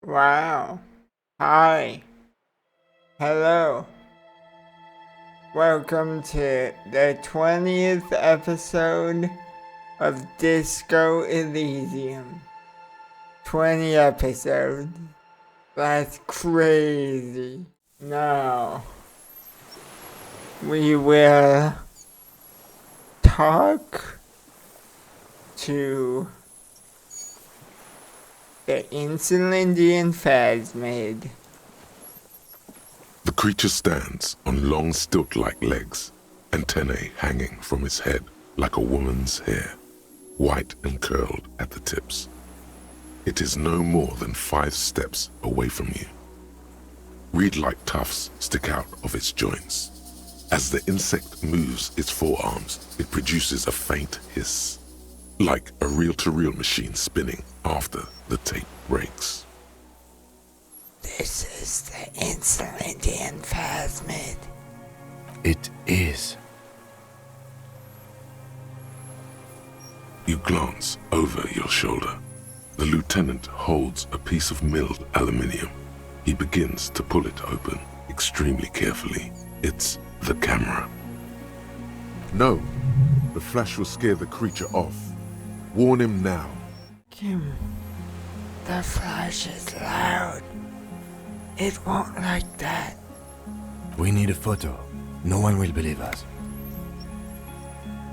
Wow. Hi. Hello. Welcome to the 20th episode of Disco Elysium. 20 episodes. That's crazy. Now, we will talk to the Insulindian Phasmid. The creature stands on long stilt-like legs, antennae hanging from his head like a woman's hair, white and curled at the tips. It is no more than 5 steps away from you. Reed-like tufts stick out of its joints. As the insect moves its forearms, it produces a faint hiss, like a reel-to-reel machine spinning after the tape breaks. This is the Insulindian Phasmid. It is. You glance over your shoulder. The lieutenant holds a piece of milled aluminium. He begins to pull it open, extremely carefully. It's the camera. No, the flash will scare the creature off. Warn him now. Kim, the flash is loud. It won't like that. We need a photo. No one will believe us.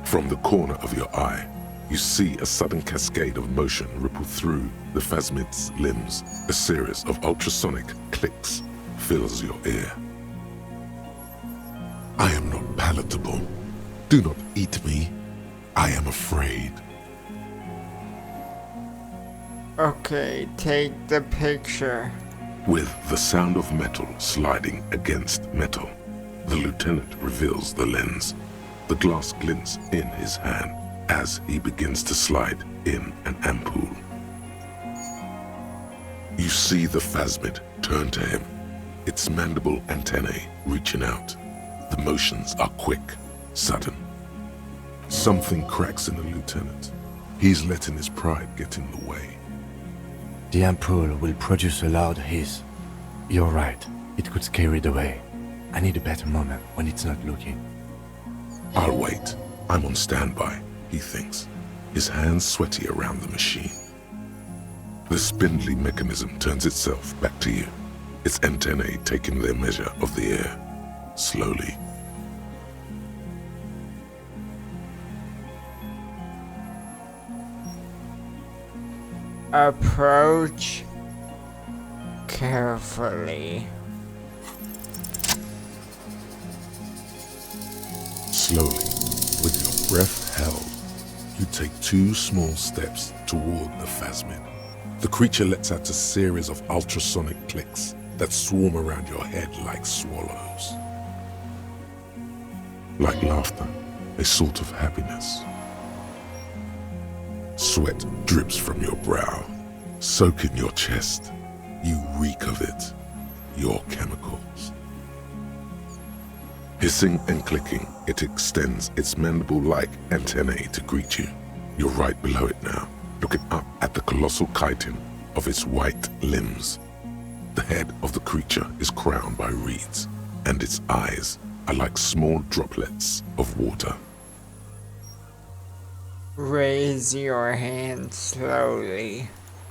From the corner of your eye, you see a sudden cascade of motion ripple through the Phasmid's limbs. A series of ultrasonic clicks fills your ear. I am not palatable. Do not eat me. I am afraid. Okay, take the picture. With the sound of metal sliding against metal, the lieutenant reveals the lens. The glass glints in his hand as he begins to slide in an ampoule. You see the Phasmid turn to him, its mandible antennae reaching out. The motions are quick, sudden. Something cracks in the lieutenant. He's letting his pride get in the way. The ampoule will produce a loud hiss. You're right. It could scare it away. I need a better moment when it's not looking. I'll wait. I'm on standby, he thinks, his hands sweaty around the machine. The spindly mechanism turns itself back to you, its antennae taking their measure of the air, slowly. Approach carefully. Slowly, with your breath held, you take 2 small steps toward the Phasmid. The creature lets out a series of ultrasonic clicks that swarm around your head like swallows. Like laughter, a sort of happiness. Sweat drips from your brow, soaking your chest. You reek of it, your chemicals. Hissing and clicking, it extends its mandible-like antennae to greet you. You're right below it now, looking up at the colossal chitin of its white limbs. The head of the creature is crowned by reeds, and its eyes are like small droplets of water. Raise your hand slowly.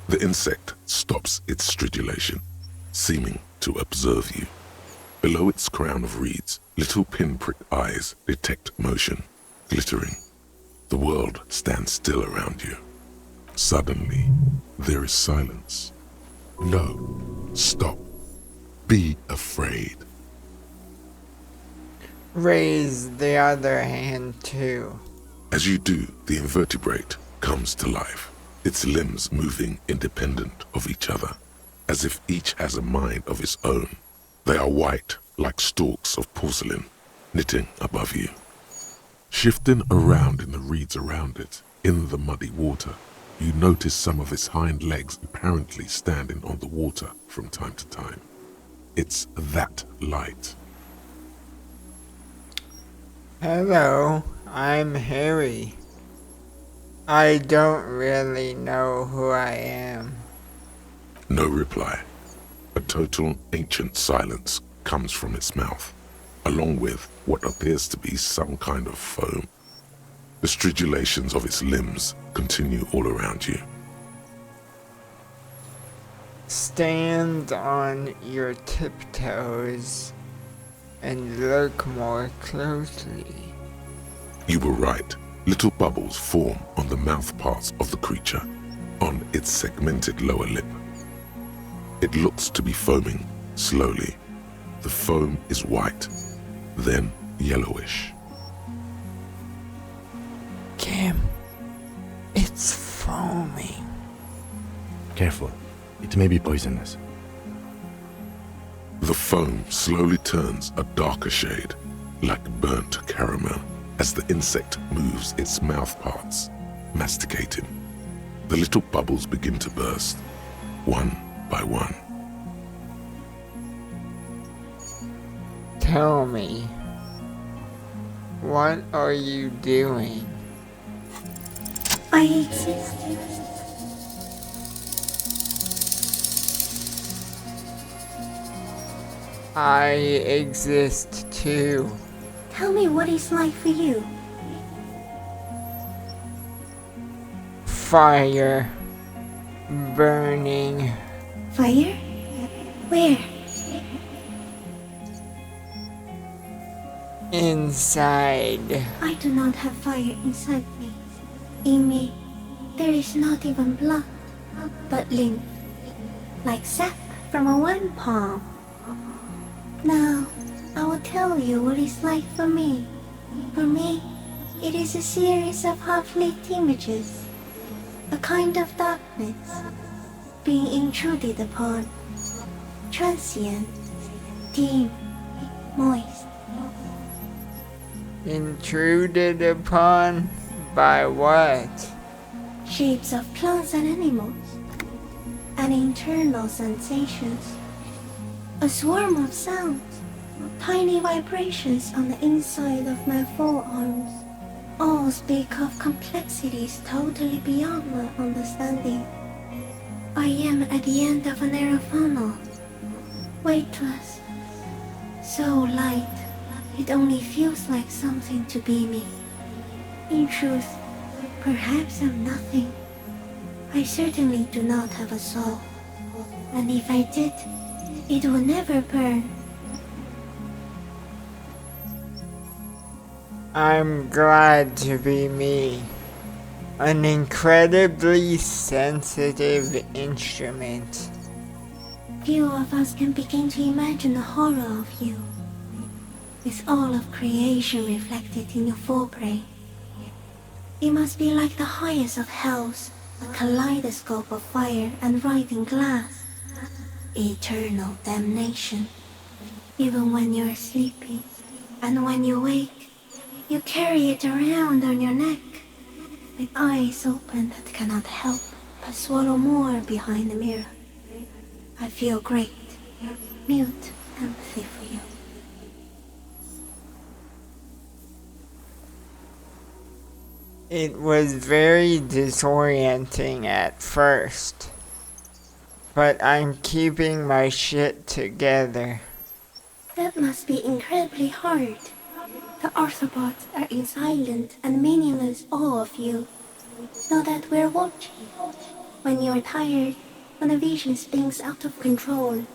The insect stops its stridulation, seeming to observe you. Below its crown of reeds, little pinprick eyes detect motion, glittering. The world stands still around you. Suddenly, there is silence. No, stop. Be afraid. Raise the other hand too. As you do, the invertebrate comes to life, its limbs moving independent of each other, as if each has a mind of its own. They are white, like stalks of porcelain, knitting above you. Shifting around in the reeds around it, in the muddy water, you notice some of its hind legs apparently standing on the water from time to time. It's that light. Hello, I'm Harry. I don't really know who I am. No reply. A total ancient silence comes from its mouth, along with what appears to be some kind of foam. The stridulations of its limbs continue all around you. Stand on your tiptoes and look more closely. You were right. Little bubbles form on the mouth parts of the creature, on its segmented lower lip. It looks to be foaming slowly. The foam is white, then yellowish. Kim, it's foaming. Careful, it may be poisonous. The foam slowly turns a darker shade, like burnt caramel, as the insect moves its mouth parts, masticating. The little bubbles begin to burst, one by one. Tell me, what are you doing? I exist. I exist too. Tell me what it's like for you. Fire. Burning. Fire? Where? Inside. I do not have fire inside me. In me, there is not even blood, but lymph, like sap from a one palm. Now, I will tell you what it's like for me. For me, it is a series of half-lit images, a kind of darkness, being intruded upon, transient, dim, moist. Intruded upon by what? Shapes of plants and animals, and internal sensations. A swarm of sounds, tiny vibrations on the inside of my forearms. All speak of complexities totally beyond my understanding. I am at the end of a narrow funnel, weightless, so light, it only feels like something to be me. In truth, perhaps I'm nothing. I certainly do not have a soul, and if I did, it would never burn. I'm glad to be me. An incredibly sensitive instrument. Few of us can begin to imagine the horror of you, with all of creation reflected in your forebrain. It must be like the highest of hells, a kaleidoscope of fire and writhing glass. Eternal damnation. Even when you're sleeping, and when you wake, you carry it around on your neck, with eyes open that cannot help but swallow more behind the mirror. I feel great, mute empathy for you. It was very disorienting at first, but I'm keeping my shit together. That must be incredibly hard. The Arthropods are in silent and meaningless awe of you. Know that we're watching. When you're tired, when the vision spins out of control,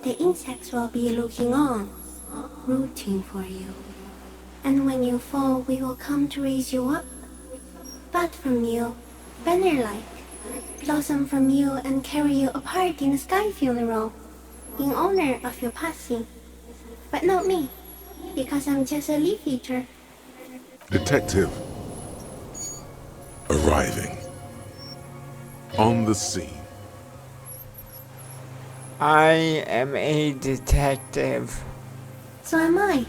the insects will be looking on, rooting for you. And when you fall, we will come to raise you up. Bud from you, banner-like, blossom from you and carry you apart in a sky funeral, in honor of your passing. But not me, because I'm just a leaf eater. Detective. Arriving. On the scene. I am a detective. So am I.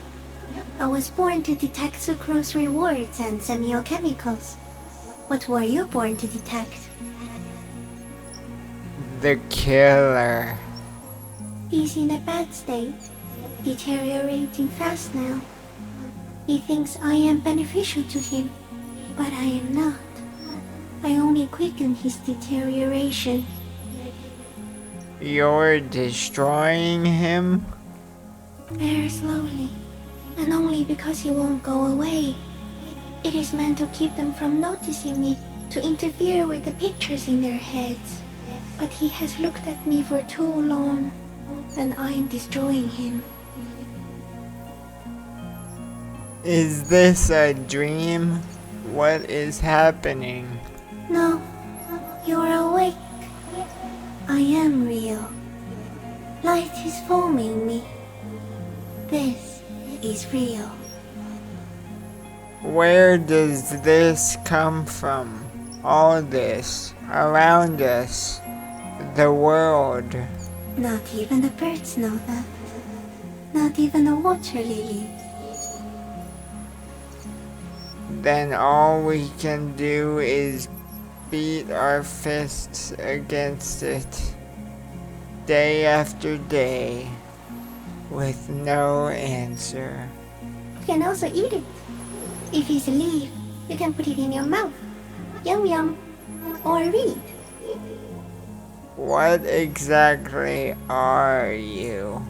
I was born to detect sucrose rewards and semiochemicals. What were you born to detect? The killer. He's in a bad state, deteriorating fast now. He thinks I am beneficial to him, but I am not. I only quicken his deterioration. You're destroying him? Very slowly, and only because he won't go away. It is meant to keep them from noticing me, to interfere with the pictures in their heads. But he has looked at me for too long, and I am destroying him. Is this a dream? What is happening? No, you are awake. I am real. Light is forming me. This is real. Where does this come from? All this around us, the world. Not even the birds know that. Not even the water lily. Then all we can do is beat our fists against it, day after day, with no answer. You can also eat it. If it's a leaf, you can put it in your mouth. Yum yum. Or read. What exactly are you?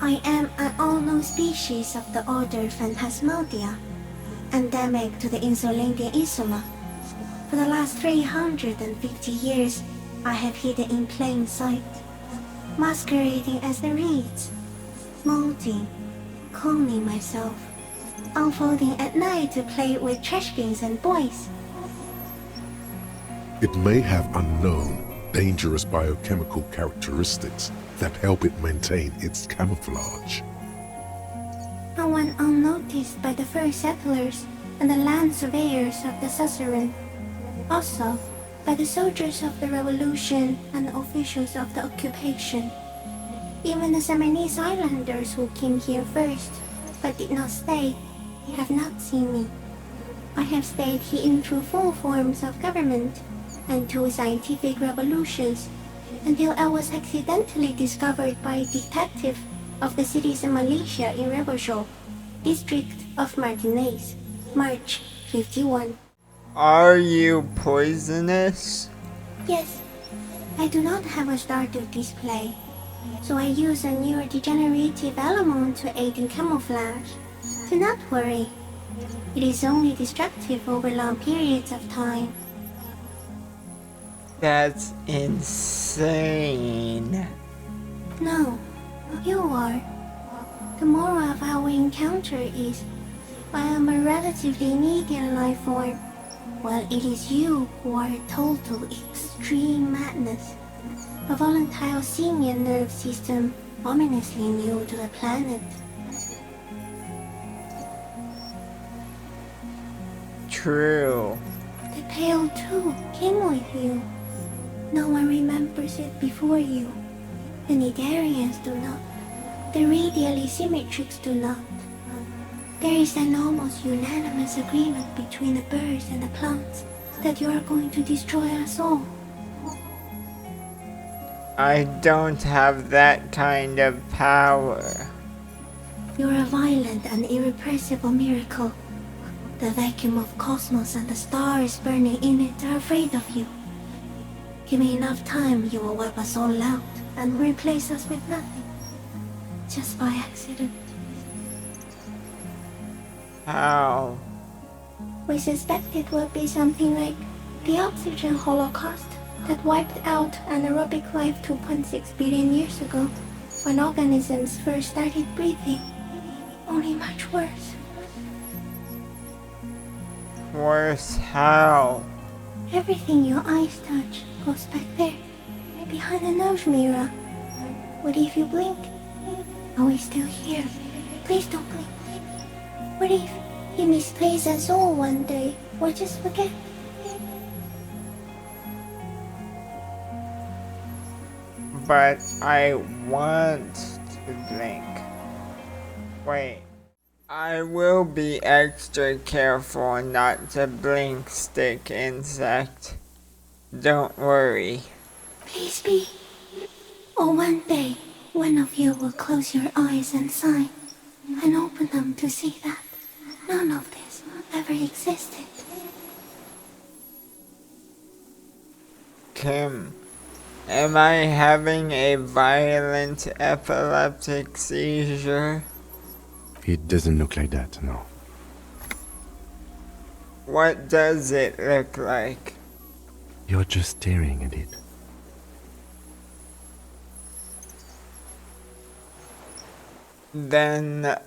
I am an unknown species of the order Phasmodia, endemic to the Insulindian Insula. For the last 350 years, I have hidden in plain sight, masquerading as the reeds, molding, cloning myself, unfolding at night to play with trash bins and boys. It may have unknown, dangerous biochemical characteristics that help it maintain its camouflage. I went unnoticed by the first settlers and the land surveyors of the suzerain. Also, by the soldiers of the revolution and the officials of the occupation. Even the Seminese islanders who came here first, but did not stay, have not seen me. I have stayed hidden through 4 forms of government and 2 scientific revolutions, until I was accidentally discovered by a detective of the citizen militia in Rebelshaw, district of Martinez, March 51. Are you poisonous? Yes, I do not have a starter display, so I use a neurodegenerative element to aid in camouflage. Do not worry, it is only destructive over long periods of time. That's insane. No, you are. The moral of our encounter is, I am a relatively medium life form, while it is you who are total extreme madness. A volatile simian nerve system ominously new to the planet. True. The Pale too came with you. No one remembers it before you. The Nidarians do not. The radially symmetrics do not. There is an almost unanimous agreement between the birds and the plants that you are going to destroy us all. I don't have that kind of power. You're a violent and irrepressible miracle. The vacuum of cosmos and the stars burning in it are afraid of you. Give me enough time, you will wipe us all out and replace us with nothing. Just by accident. How? We suspect it will be something like the oxygen holocaust that wiped out anaerobic life 2.6 billion years ago, when organisms first started breathing. Only much worse. Worse how? Everything your eyes touch goes back there, behind the nose mirror. What if you blink? Are we still here? Please don't blink. What if he misplaces us all one day, or just forget? But I want to blink. Wait. I will be extra careful not to blink, stick insect. Don't worry. Please be. Or one day, one of you will close your eyes and sigh, and open them to see that none of this ever existed. Kim, Am I having a violent epileptic seizure? It doesn't look like that, no. What does it look like? You're just staring at it. Then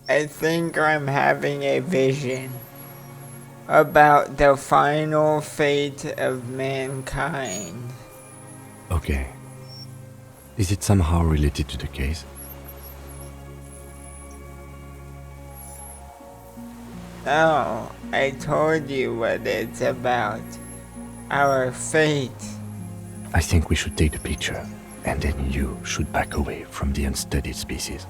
I think I'm having a vision about the final fate of mankind. Okay. Is it somehow related to the case? No, I told you what it's about. Our fate. I think we should take the picture, and then you should back away from the unstudied species.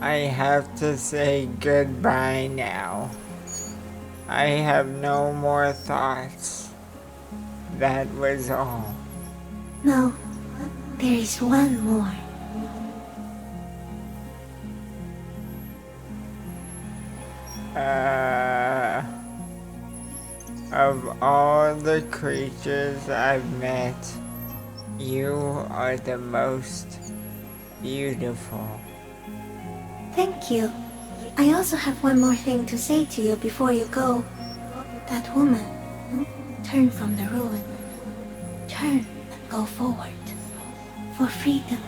I have to say goodbye now. I have no more thoughts. That was all. No, there is one more. Of all the creatures I've met, you are the most beautiful. Thank you. I also have one more thing to say to you before you go. That woman, turn from the ruin. Turn and go forward. For freedom.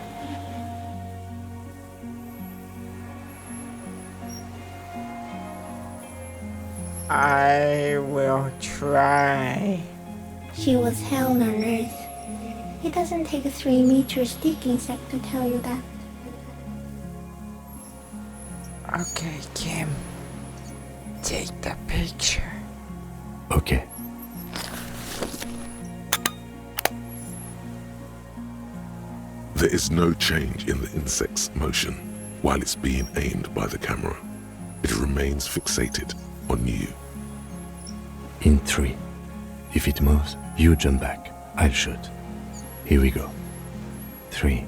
I will try. She was hell on earth. It doesn't take a 3-meter stick insect to tell you that. Okay, Kim. Take the picture. Okay. There is no change in the insect's motion while it's being aimed by the camera. It remains fixated on you. In 3. If it moves, you jump back. I'll shoot. Here we go. 3,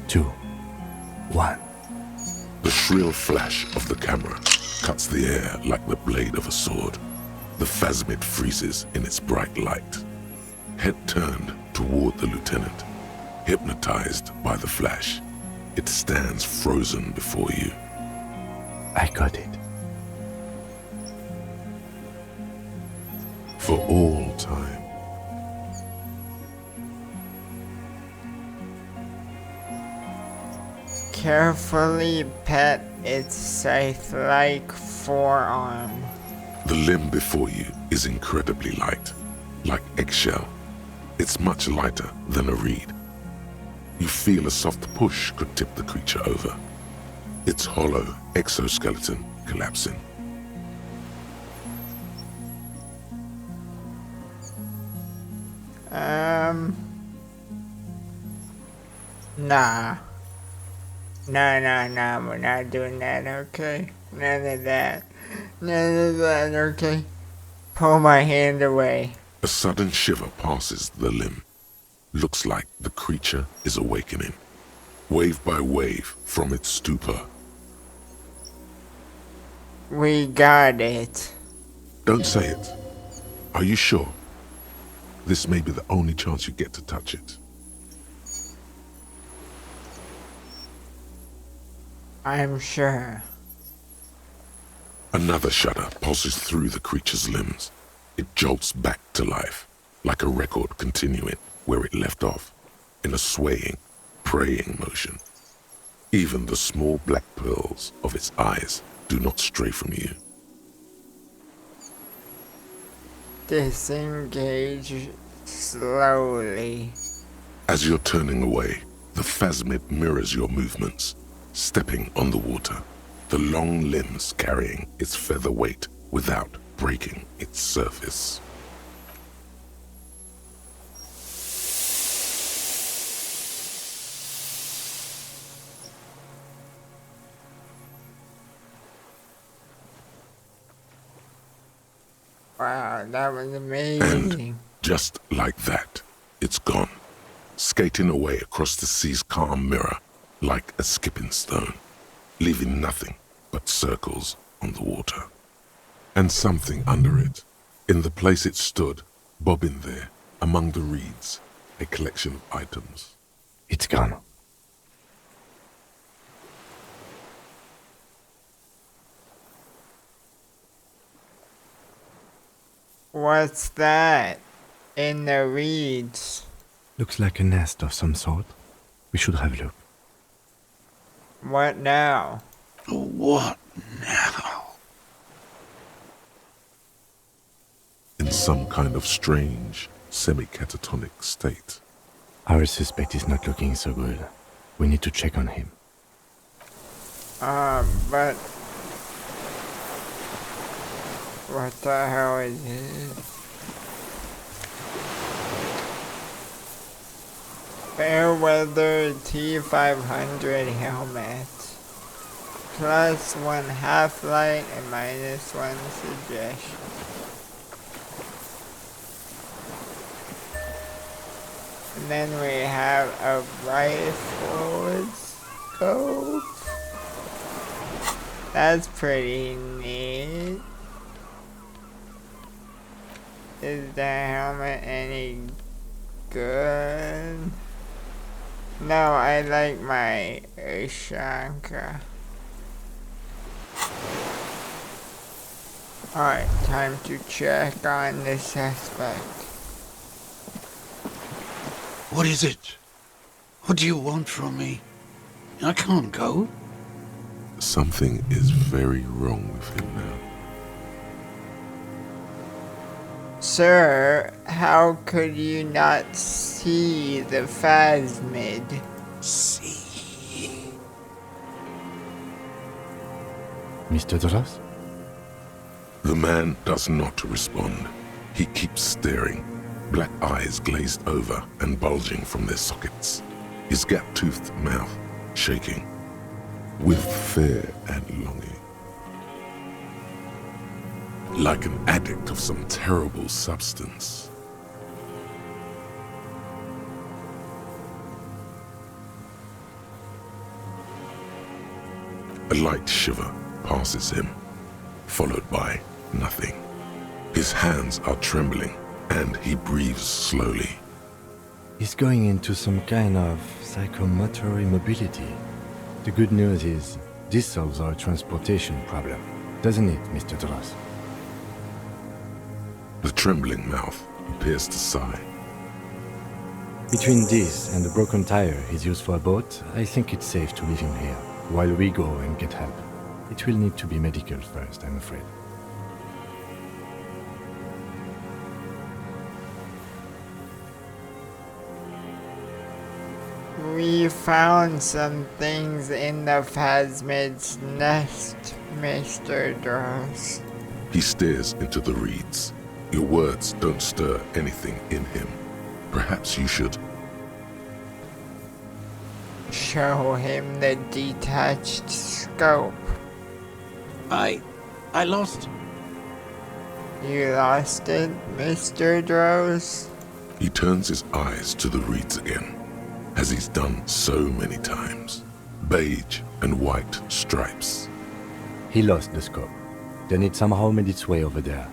2, 1. The shrill flash of the camera cuts the air like the blade of a sword. The Phasmid freezes in its bright light. Head turned toward the lieutenant, hypnotized by the flash. It stands frozen before you. I got it. For all time. Carefully pet its scythe-like forearm. The limb before you is incredibly light, like eggshell. It's much lighter than a reed. You feel a soft push could tip the creature over. Its hollow exoskeleton collapsing. Nah. Nah, we're not doing that, okay? None of that, okay? Pull my hand away. A sudden shiver passes the limb. Looks like the creature is awakening, wave by wave from its stupor. We got it. Don't say it. Are you sure? This may be the only chance you get to touch it. I'm sure. Another shudder pulses through the creature's limbs. It jolts back to life, like a record continuing where it left off, in a swaying, praying motion. Even the small black pearls of its eyes do not stray from you. Disengage slowly. As you're turning away, the Phasmid mirrors your movements, stepping on the water, the long limbs carrying its feather weight without breaking its surface. Wow, that was amazing. And just like that, it's gone, skating away across the sea's calm mirror like a skipping stone, leaving nothing but circles on the water. And something under it, In the place it stood, bobbing there, among the reeds, a collection of items. It's gone. What's that? In the reeds. Looks like a nest of some sort. We should have a look. What now? What now? In some kind of strange, semi-catatonic state. Our suspect is not looking so good. We need to check on him. But... What the hell is it? Fairweather T500 helmet. +1 half-light and -1 suggestion. And then we have a rifle scope. That's pretty neat. Is the helmet any good? No, I like my Ushanka. Alright, time to check on the suspect. What is it? What do you want from me? I can't go. Something is very wrong with him now. Sir, how could you not see the Phasmid? See. Mr. Dross? The man does not respond. He keeps staring, black eyes glazed over and bulging from their sockets, his gap-toothed mouth shaking with fear and longing. Like an addict of some terrible substance. A light shiver passes him, followed by nothing. His hands are trembling, and he breathes slowly. He's going into some kind of psychomotor immobility. The good news is, this solves our transportation problem, doesn't it, Mr. Dross? The trembling mouth appears to sigh. Between this and the broken tire he's used for a boat, I think it's safe to leave him here, while we go and get help. It will need to be medical first, I'm afraid. We found some things in the Phasmid's nest, Mr. Dross. He stares into the reeds. Your words don't stir anything in him. Perhaps you should. Show him the detached scope. I lost. You lost it, Mr. Dross? He turns his eyes to the reeds again, as he's done so many times. Beige and white stripes. He lost the scope. Then it somehow made its way over there.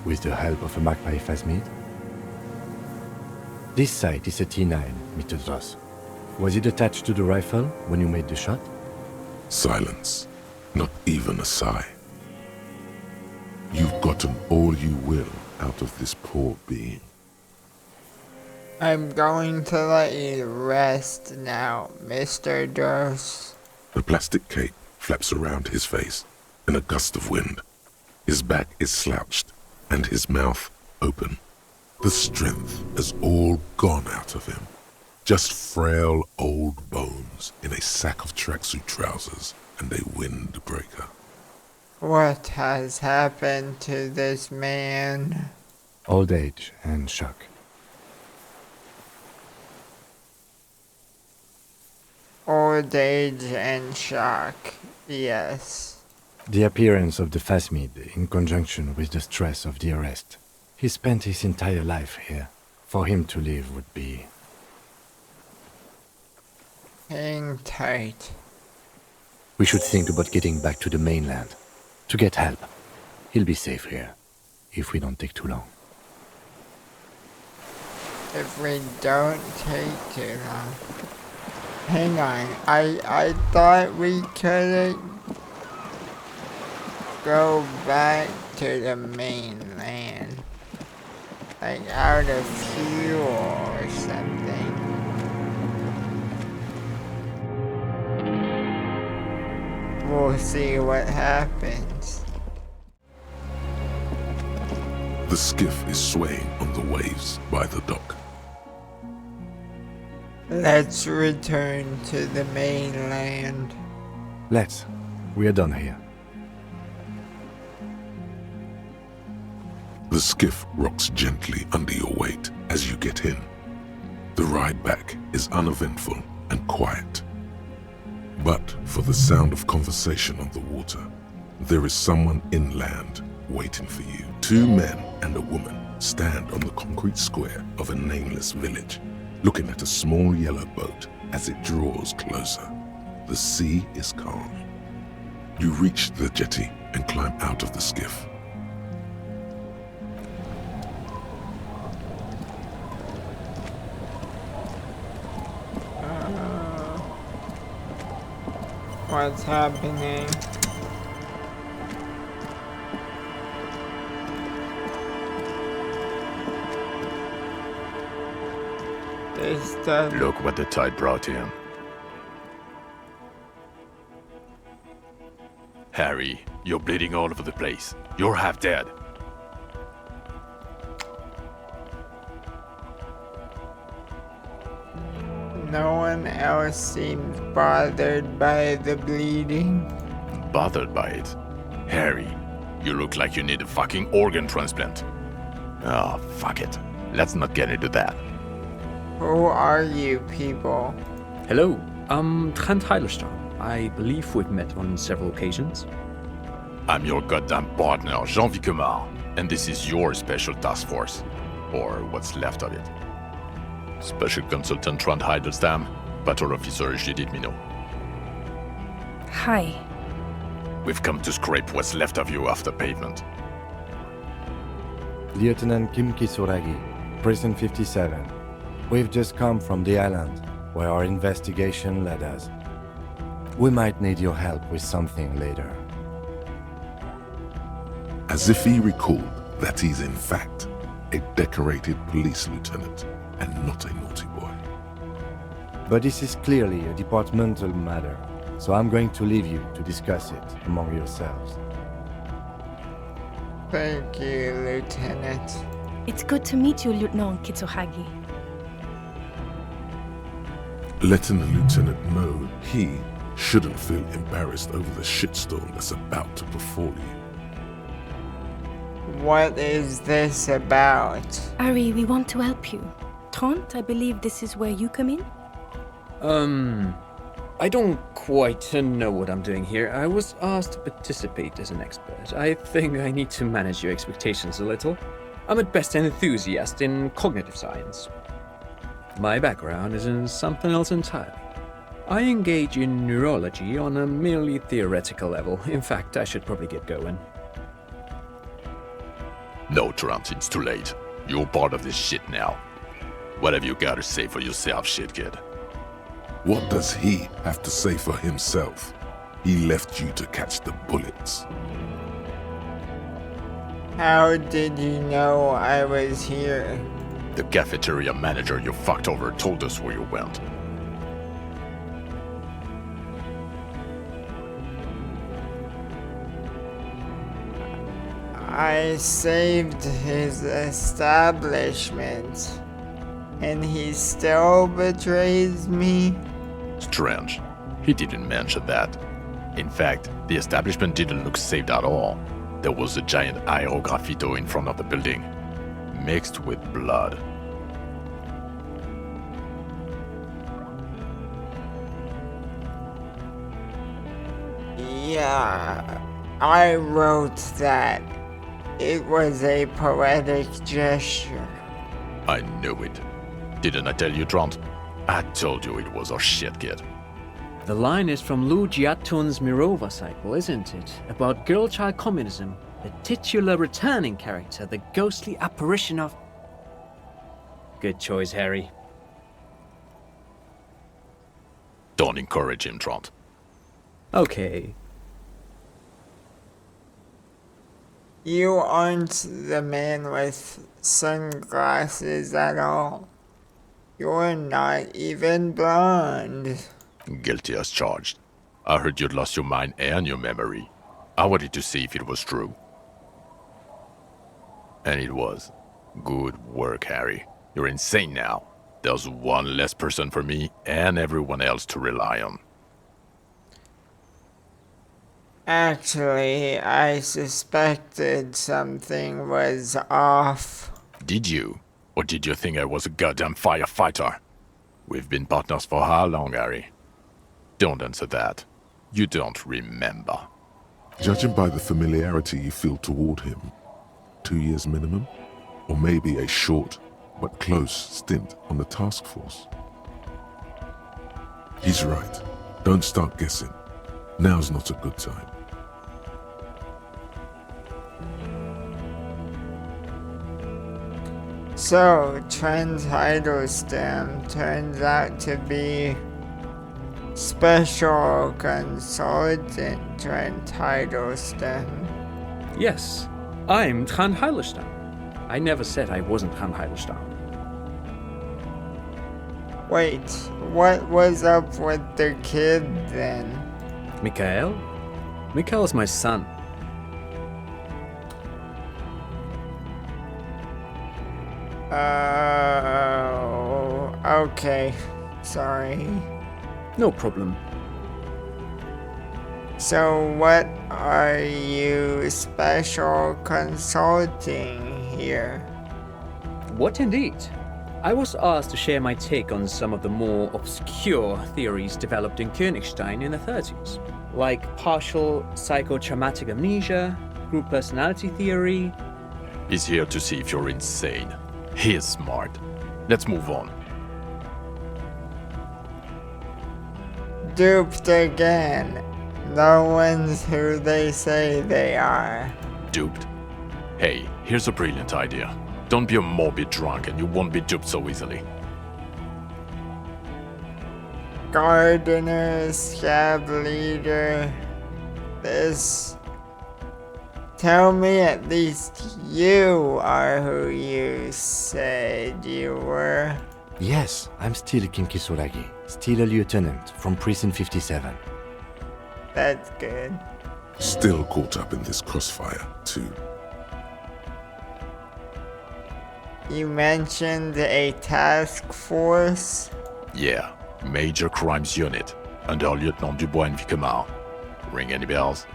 With the help of a magpie Phasmid? This sight is a T9, Mr. Dross. Was it attached to the rifle when you made the shot? Silence. Not even a sigh. You've gotten all you will out of this poor being. I'm going to let you rest now, Mr. Dross. The plastic cape flaps around his face in a gust of wind. His back is slouched and his mouth open. The strength has all gone out of him. Just frail old bones in a sack of tracksuit trousers and a windbreaker. What has happened to this man? Old age and shock. Old age and shock, yes. The appearance of the Phasmid in conjunction with the stress of the arrest. He spent his entire life here. For him to leave would be... Hang tight. We should think about getting back to the mainland. To get help. He'll be safe here. if we don't take too long. If we don't take too long. Hang on, I thought we couldn't go back to the mainland. Like out of fuel or something. We'll see what happens. The skiff is swaying on the waves by the dock. Let's return to the mainland. Let's. We are done here. The skiff rocks gently under your weight as you get in. The ride back is uneventful and quiet. But for the sound of conversation on the water, there is someone inland waiting for you. 2 men and a woman stand on the concrete square of a nameless village, looking at a small yellow boat as it draws closer. The sea is calm. You reach the jetty and climb out of the skiff. What's happening? There's stuff. Look what the tide brought in. Harry, you're bleeding all over the place. You're half dead. No one else seems bothered by the bleeding. Bothered by it? Harry, you look like you need a fucking organ transplant. Oh, fuck it. Let's not get into that. Who are you people? Hello, I'm Trent Heilerstrom. I believe we've met on several occasions. I'm your goddamn partner, Jean Vicomar, and this is your special task force. Or what's left of it. Special Consultant Trent Heilerstam, Battle Officer Judith Minot. Hi. We've come to scrape what's left of you off the pavement. Lieutenant Kim Kisuragi, Prison 57. We've just come from the island, where our investigation led us. We might need your help with something later. As if he recalled that he's in fact a decorated police lieutenant and not a naughty boy. But this is clearly a departmental matter, so I'm going to leave you to discuss it among yourselves. Thank you, Lieutenant. It's good to meet you, Lieutenant Kitsuhagi. Letting the lieutenant know he shouldn't feel embarrassed over the shitstorm that's about to befall you. What is this about? Ari, we want to help you. Trent, I believe this is where you come in? I don't quite know what I'm doing here. I was asked to participate as an expert. I think I need to manage your expectations a little. I'm at best an enthusiast in cognitive science. My background is in something else entirely. I engage in neurology on a merely theoretical level. In fact, I should probably get going. No, Trent, it's too late. You're part of this shit now. What have you got to say for yourself, shit kid? What does he have to say for himself? He left you to catch the bullets. How did you know I was here? The cafeteria manager you fucked over told us where you went. I saved his establishment, and he still betrays me? Strange. He didn't mention that. In fact, the establishment didn't look saved at all. There was a giant aerograffito in front of the building, mixed with blood. Yeah, I wrote that. It was a poetic gesture. I knew it. Didn't I tell you, Trent? I told you it was our shit, kid. The line is from Lou Giatton's Mirova cycle, isn't it? About girl-child communism. The titular returning character, the ghostly apparition of... Good choice, Harry. Don't encourage him, Trant. Okay. You aren't the man with sunglasses at all. You're not even blonde. Guilty as charged. I heard you'd lost your mind and your memory. I wanted to see if it was true. And it was. Good work, Harry. You're insane now. There's one less person for me and everyone else to rely on. Actually, I suspected something was off. Did you? Or did you think I was a goddamn firefighter? We've been partners for how long, Harry? Don't answer that. You don't remember. Judging by the familiarity you feel toward him, 2 years minimum? Or maybe a short but close stint on the task force? He's right. Don't start guessing. Now's not a good time. So, Trent Hiddleston turns out to be Special Consultant Trent Hiddleston. Yes, I'm Trant Hiddleston. I never said I wasn't Trant Hiddleston. Wait, what was up with the kid then? Mikael? Mikael's my son. Oh, okay. Sorry. No problem. So what are you special consulting here? What indeed? I was asked to share my take on some of the more obscure theories developed in Königstein in the 30s, like partial psychotraumatic amnesia, group personality theory. He's here to see if you're insane. He is smart. Let's move on. Duped again. No one's who they say they are. Duped? Hey, here's a brilliant idea. Don't be a morbid drunk and you won't be duped so easily. Gardener, scab leader, this... Tell me at least you are who you said you were. Yes, I'm still Kinkisuragi, still a lieutenant from Precinct 57. That's good. Still caught up in this crossfire, too. You mentioned a task force? Yeah, Major Crimes Unit, under Lieutenant Dubois and Vicomar. Ring any bells?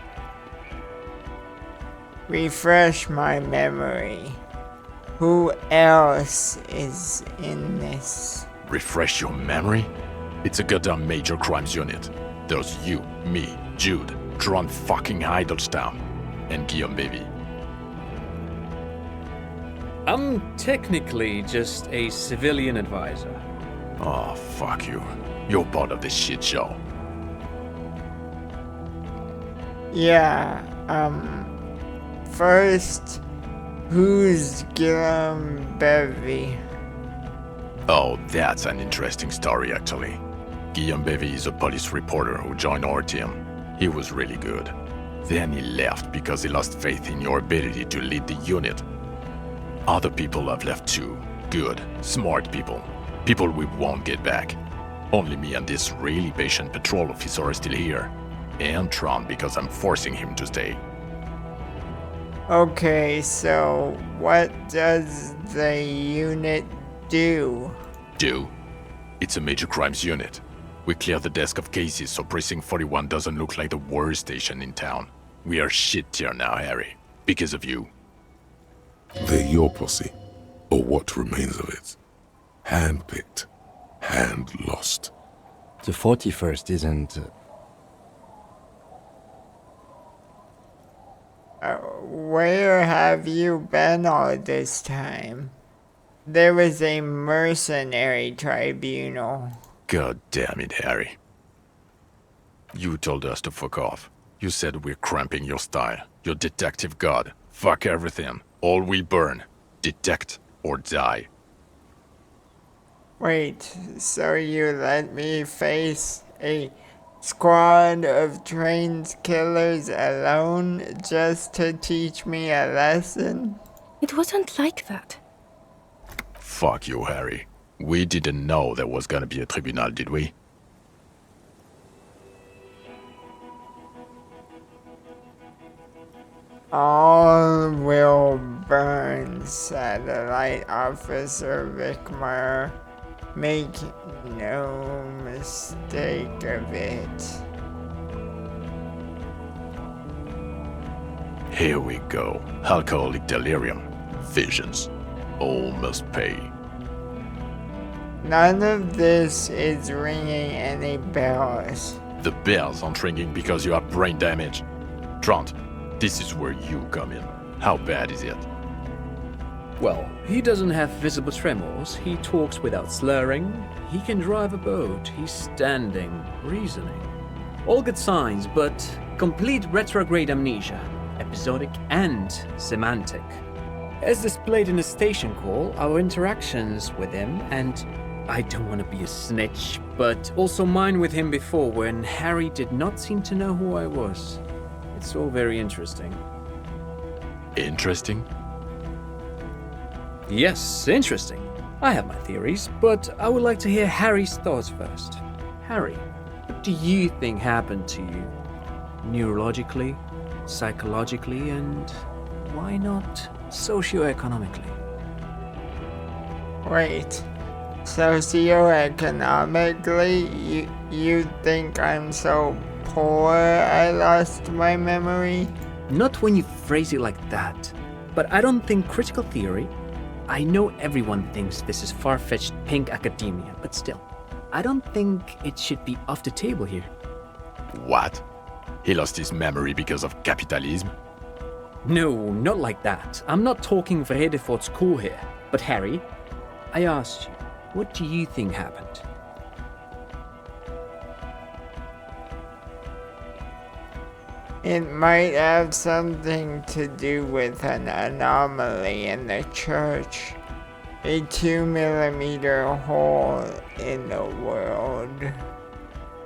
Refresh my memory. Who else is in this? Refresh your memory? It's a goddamn Major Crimes Unit. There's you, me, Jude, Trant fucking Hiddleston, and Guillaume Baby. I'm technically just a civilian advisor. Oh, fuck you. You're part of this shit show. Yeah, first, who's Guillaume Bevy? Oh, that's an interesting story, actually. Guillaume Bevy is a police reporter who joined our team. He was really good. Then he left because he lost faith in your ability to lead the unit. Other people have left too. Good, smart people. People we won't get back. Only me and this really patient patrol officer are still here. And Trant because I'm forcing him to stay. Okay, so what does the unit do? Do? It's a Major Crimes Unit. We clear the desk of cases so Precinct 41 doesn't look like the worst station in town. We are shit tier now, Harry. Because of you. They're your posse, or what remains of it. Hand-picked, hand-lost. The 41st isn't... Where have you been all this time? There was a mercenary tribunal. God damn it, Harry. You told us to fuck off. You said we're cramping your style. Your detective god. Fuck everything. All we burn. Detect or die. Wait, so you let me face a squad of trained killers alone just to teach me a lesson? It wasn't like that. Fuck you, Harry. We didn't know there was gonna be a tribunal, did we? All will burn, Satellite Officer Vickmer. Make no mistake of it. Here we go. Alcoholic delirium. Visions. All must pay. None of this is ringing any bells. The bells aren't ringing because you have brain damage. Trant, this is where you come in. How bad is it? Well, he doesn't have visible tremors, he talks without slurring, he can drive a boat, he's standing, reasoning. All good signs, but complete retrograde amnesia, episodic and semantic. As displayed in the station call, our interactions with him, and I don't want to be a snitch, but also mine with him before when Harry did not seem to know who I was. It's all very interesting. Interesting? Yes, interesting. I have my theories, but I would like to hear Harry's thoughts first. Harry, what do you think happened to you? Neurologically, psychologically, and why not socioeconomically? Wait, socioeconomically, you think I'm so poor I lost my memory? Not when you phrase it like that, but I don't think critical theory. I know everyone thinks this is far-fetched pink academia, but still, I don't think it should be off the table here. What? He lost his memory because of capitalism? No, not like that. I'm not talking Vrede for school here. But Harry, I asked you, what do you think happened? It might have something to do with an anomaly in the church. A 2mm hole in the world.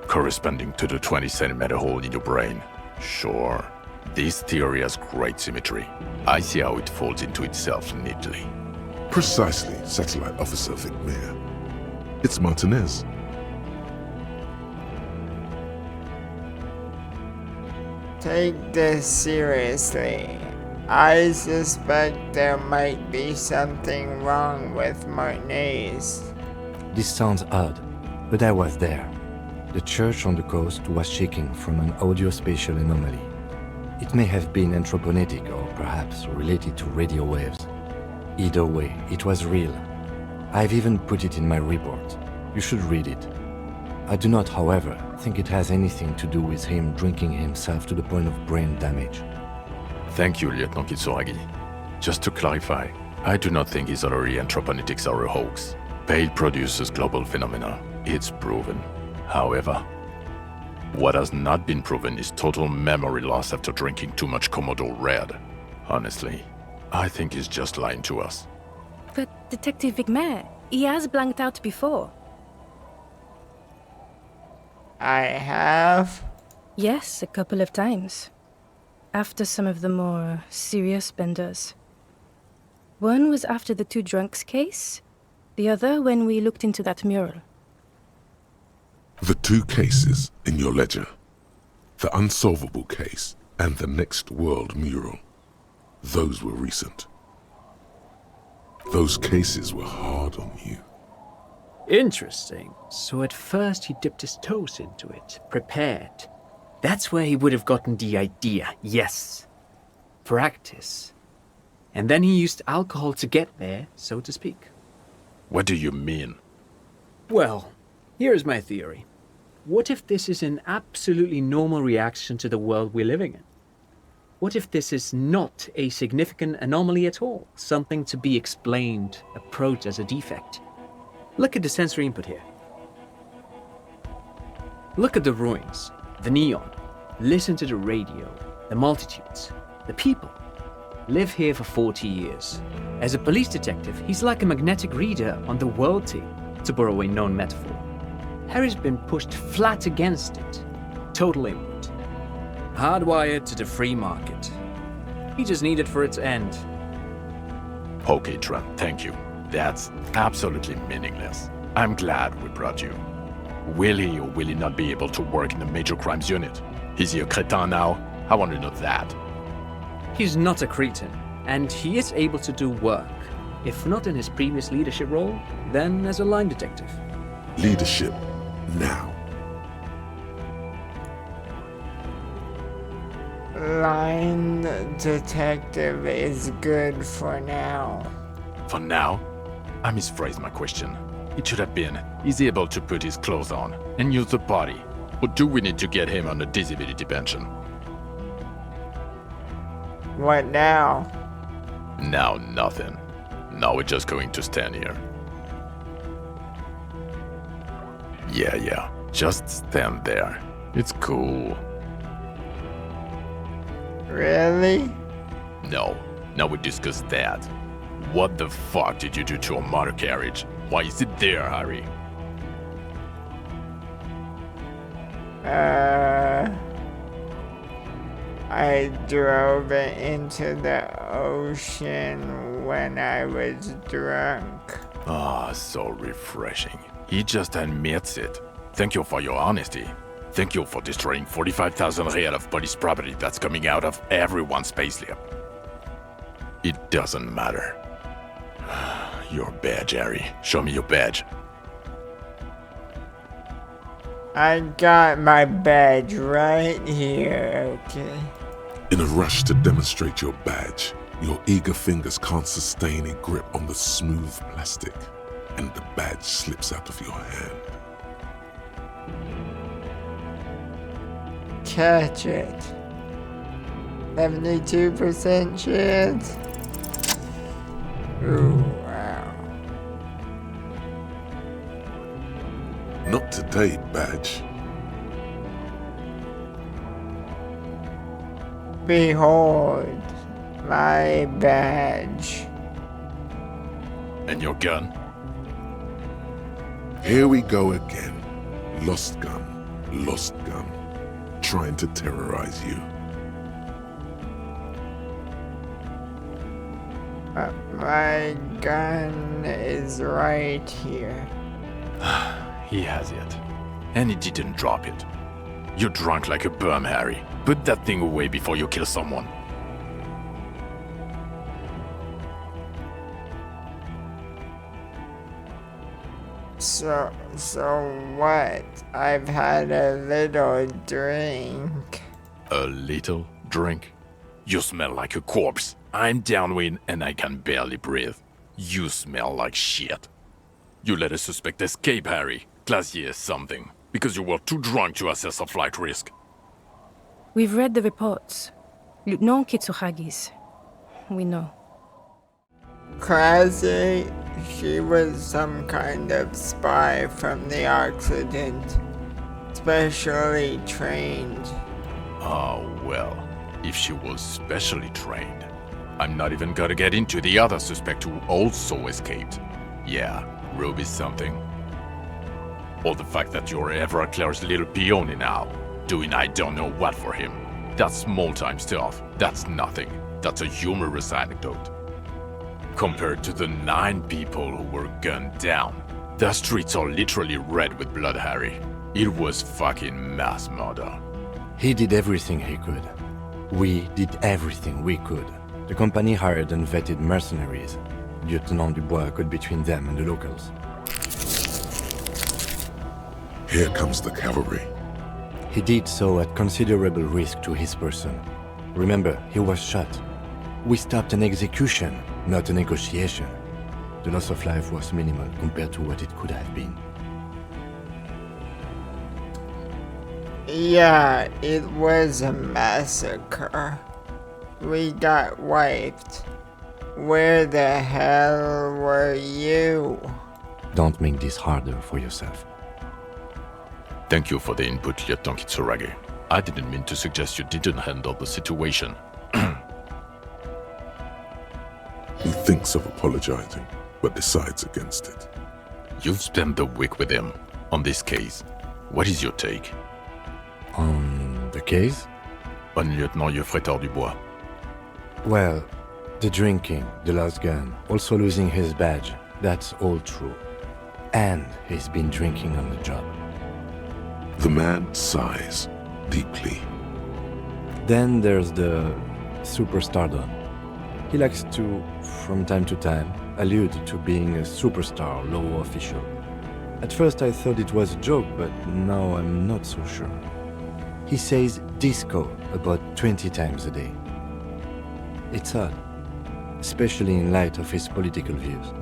Corresponding to the 20-centimeter hole in your brain. Sure. This theory has great symmetry. I see how it folds into itself neatly. Precisely, Satellite Officer Vickmer. It's Martinez. Take this seriously. I suspect there might be something wrong with Martinez. This sounds odd, but I was there. The church on the coast was shaking from an audio-spatial anomaly. It may have been anthroponetic or perhaps related to radio waves. Either way, it was real. I've even put it in my report. You should read it. I do not, however, think it has anything to do with him drinking himself to the point of brain damage. Thank you, Lieutenant Kitsuragi. Just to clarify, I do not think his honorary anthroponetics are a hoax. Pale produces global phenomena. It's proven. However, what has not been proven is total memory loss after drinking too much Komodo Red. Honestly, I think he's just lying to us. But Detective Vickmer, he has blanked out before. I have? Yes, a couple of times. After some of the more serious benders. One was after the two drunks case, the other when we looked into that mural. The two cases in your ledger. The unsolvable case and the Next World mural. Those were recent. Those cases were hard on you. Interesting. So at first he dipped his toes into it, prepared. That's where he would have gotten the idea, yes. Practice. And then he used alcohol to get there, so to speak. What do you mean? Well, here's my theory. What if this is an absolutely normal reaction to the world we're living in? What if this is not a significant anomaly at all? Something to be explained, approached as a defect? Look at the sensory input here. Look at the ruins, the neon. Listen to the radio, the multitudes. The people live here for 40 years. As a police detective, he's like a magnetic reader on the world team, to borrow a known metaphor. Harry's been pushed flat against it. Total input. Hardwired to the free market. He just needed for its end. Okay, Trent, thank you. That's absolutely meaningless. I'm glad we brought you. Will he or will he not be able to work in the major crimes unit? Is he a cretin now? I want to know that. He's not a cretin, and he is able to do work. If not in his previous leadership role, then as a line detective. Leadership, now. Line detective is good for now. For now? I misphrased my question. It should have been, is he able to put his clothes on and use the body? Or do we need to get him on a disability pension? What now? Now nothing. Now we're just going to stand here. Yeah, just stand there. It's cool. Really? No, now we discuss that. What the fuck did you do to a motor carriage? Why is it there, Harry? I drove it into the ocean when I was drunk. Ah, so refreshing. He just admits it. Thank you for your honesty. Thank you for destroying 45,000 real of police property that's coming out of everyone's payslip. It doesn't matter. Your badge, Harry. Show me your badge. I got my badge right here, okay? In a rush to demonstrate your badge, your eager fingers can't sustain a grip on the smooth plastic, and the badge slips out of your hand. Catch it. 72% chance. Ooh, wow. Not today, badge. Behold, my badge. And your gun? Here we go again. Lost gun, trying to terrorize you. My gun is right here. He has it. And he didn't drop it. You're drunk like a bum, Harry. Put that thing away before you kill someone. So what? I've had a little drink. A little drink? You smell like a corpse. I'm downwind and I can barely breathe. You smell like shit. You let a suspect escape, Harry. Glacier something. Because you were too drunk to assess a flight risk. We've read the reports. Lieutenant Kitsuragis. We know. Classy, she was some kind of spy from the Occident. Specially trained. Oh, well. If she was specially trained. I'm not even gonna get into the other suspect who also escaped. Yeah, Ruby's something. Or the fact that you're Everclear's little peony now, doing I don't know what for him. That's small-time stuff. That's nothing. That's a humorous anecdote. Compared to the 9 people who were gunned down, the streets are literally red with blood, Harry. It was fucking mass murder. He did everything he could. We did everything we could. The company hired and vetted mercenaries. Lieutenant Dubois got between them and the locals. Here comes the cavalry. He did so at considerable risk to his person. Remember, he was shot. We stopped an execution, not a negotiation. The loss of life was minimal compared to what it could have been. Yeah, it was a massacre. We got wiped. Where the hell were you? Don't make this harder for yourself. Thank you for the input, Lieutenant Kitsuragi. I didn't mean to suggest you didn't handle the situation. thinks of apologizing, but decides against it. You've spent the week with him on this case. What is your take? On the case? On Lieutenant Geoffrey Dubois. Well, the drinking, the lost gun, also losing his badge, that's all true. And he's been drinking on the job. The man sighs deeply. Then there's the superstardom. He likes to, from time to time, allude to being a superstar law official. At first I thought it was a joke, but now I'm not so sure. He says disco about 20 times a day. It's odd, especially in light of his political views.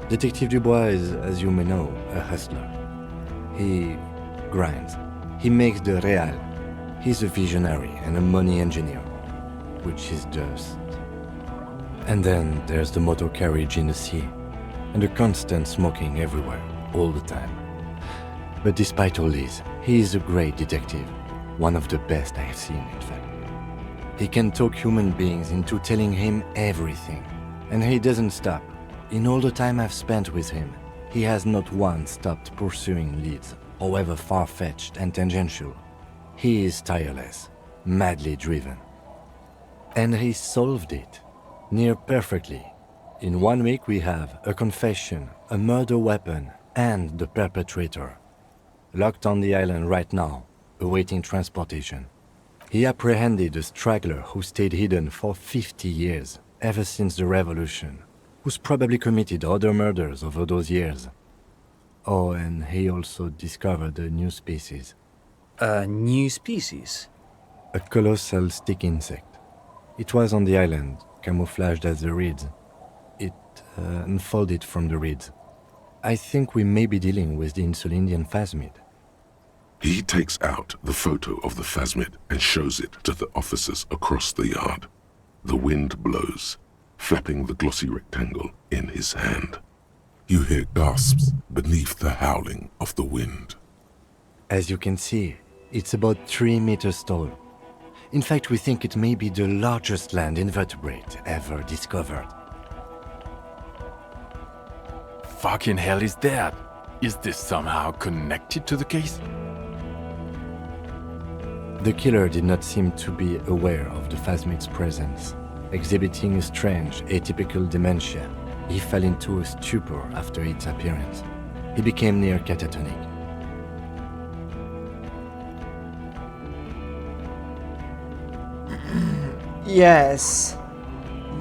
Detective Dubois is, as you may know, a hustler. He grinds. He makes the real. He's a visionary and a money engineer, which is just... And then there's the motor carriage in the sea, and the constant smoking everywhere, all the time. But despite all this, he is a great detective, one of the best I have seen, in fact. He can talk human beings into telling him everything, and he doesn't stop. In all the time I've spent with him, he has not once stopped pursuing leads, however far-fetched and tangential. He is tireless, madly driven. And he solved it, near perfectly. In 1 week we have a confession, a murder weapon, and the perpetrator. Locked on the island right now, awaiting transportation. He apprehended a straggler who stayed hidden for 50 years, ever since the revolution, who's probably committed other murders over those years. Oh, and he also discovered a new species. A new species? A colossal stick insect. It was on the island, camouflaged as the reeds. It unfolded from the reeds. I think we may be dealing with the Insulindian Phasmid. He takes out the photo of the Phasmid and shows it to the officers across the yard. The wind blows, flapping the glossy rectangle in his hand. You hear gasps beneath the howling of the wind. As you can see, it's about 3 meters tall. In fact, we think it may be the largest land invertebrate ever discovered. Fucking hell is that? Is this somehow connected to the case? The killer did not seem to be aware of the Phasmid's presence. Exhibiting a strange, atypical dementia, he fell into a stupor after its appearance. He became near catatonic. Yes,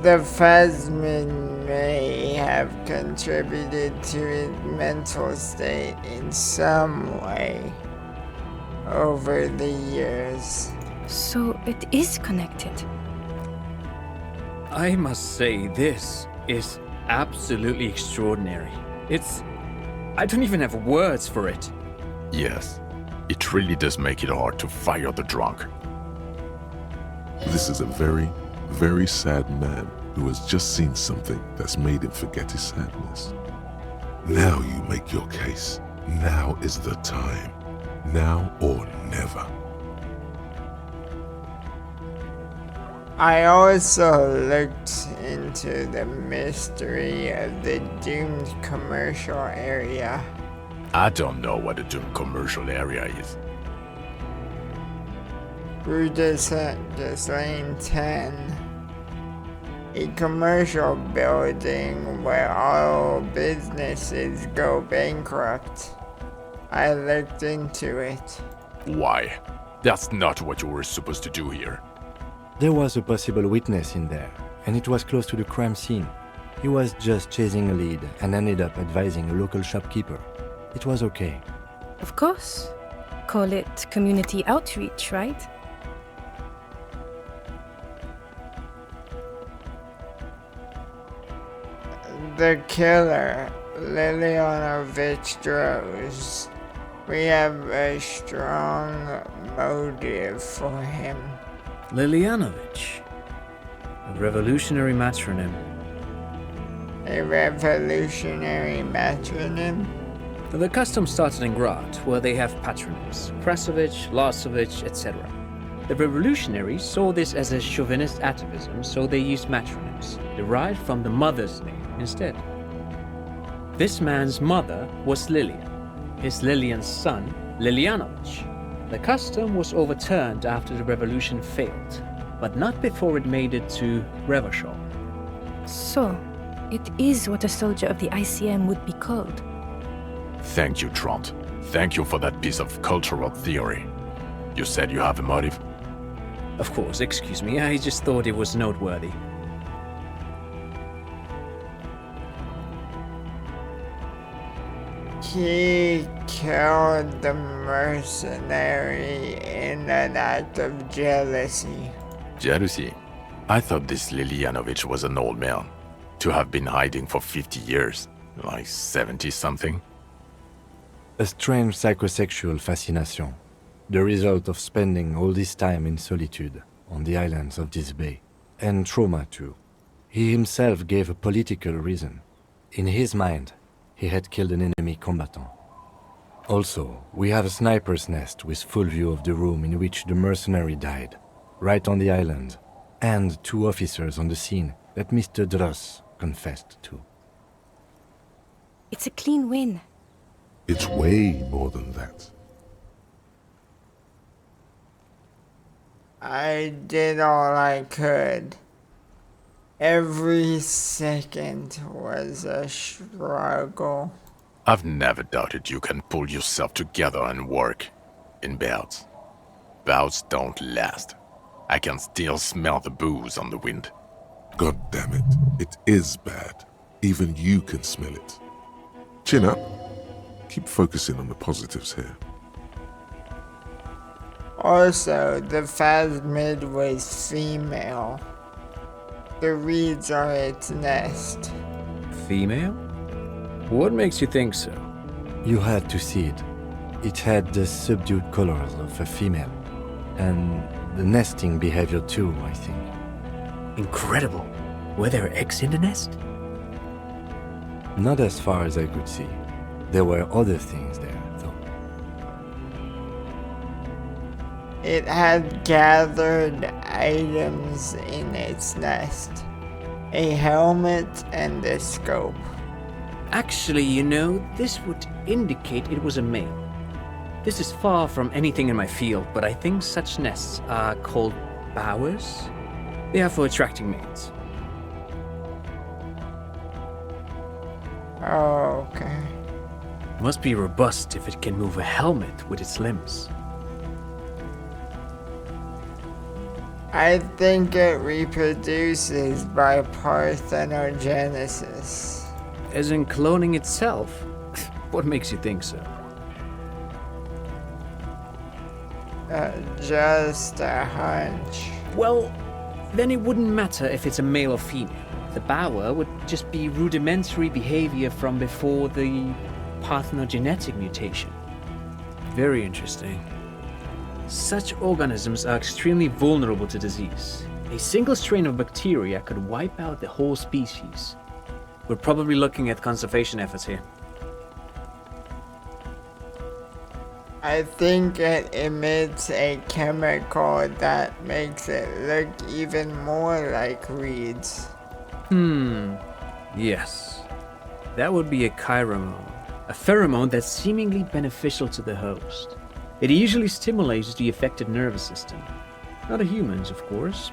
the Phasmid may have contributed to his mental state in some way over the years. So it is connected. I must say, this is absolutely extraordinary. I don't even have words for it. Yes, it really does make it hard to fire the drunk. This is a very, very sad man who has just seen something that's made him forget his sadness. Now you make your case. Now is the time. Now or never. I also looked into the mystery of the doomed commercial area. I don't know what a doomed commercial area is. Rue de Lane 10. A commercial building where all businesses go bankrupt. I looked into it. Why? That's not what you were supposed to do here. There was a possible witness in there, and it was close to the crime scene. He was just chasing a lead and ended up advising a local shopkeeper. It was okay. Of course. Call it community outreach, right? The killer, Lilianovich Droz. We have a strong motive for him. Lilianovich. A revolutionary matronym. A revolutionary matronym? The custom started in Grad, where they have patronyms. Krasovich, Lasovich, etc. The revolutionaries saw this as a chauvinist atavism, so they used matronyms, derived from the mother's name instead. This man's mother was Lilian, his Lilian's son, Lilianovich. The custom was overturned after the revolution failed, but not before it made it to Revachol. So, it is what a soldier of the ICM would be called. Thank you, Trond. Thank you for that piece of cultural theory. You said you have a motive? Of course, excuse me, I just thought it was noteworthy. He killed the mercenary in an act of jealousy. Jealousy? I thought this Lilianovich was an old man. To have been hiding for 50 years, like 70-something. A strange psychosexual fascination, the result of spending all this time in solitude on the islands of this bay. And trauma too. He himself gave a political reason. In his mind, he had killed an enemy combatant. Also, we have a sniper's nest with full view of the room in which the mercenary died, right on the island, and 2 officers on the scene that Mr. Dross confessed to. It's a clean win. It's way more than that. I did all I could. Every second was a struggle. I've never doubted you can pull yourself together and work. In bouts. Bouts don't last. I can still smell the booze on the wind. God damn it. It is bad. Even you can smell it. Chin up. Keep focusing on the positives here. Also, the Phasmid was female. The reeds are its nest. Female? What makes you think so? You had to see it. It had the subdued colors of a female, and the nesting behavior too, I think. Incredible. Were there eggs in the nest? Not as far as I could see. There were other things there, though. It had gathered items in its nest. A helmet and a scope. Actually, you know, this would indicate it was a male. This is far from anything in my field, but I think such nests are called bowers. They are for attracting mates. Oh, okay. Must be robust if it can move a helmet with its limbs. I think it reproduces by parthenogenesis. As in cloning itself? What makes you think so? Just a hunch. Well, then it wouldn't matter if it's a male or female. The bower would just be rudimentary behavior from before the parthenogenetic mutation. Very interesting. Such organisms are extremely vulnerable to disease. A single strain of bacteria could wipe out the whole species. We're probably looking at conservation efforts here. I think it emits a chemical that makes it look even more like reeds. Yes. That would be a chiromone. A pheromone that's seemingly beneficial to the host. It usually stimulates the affected nervous system. Not a human's, of course,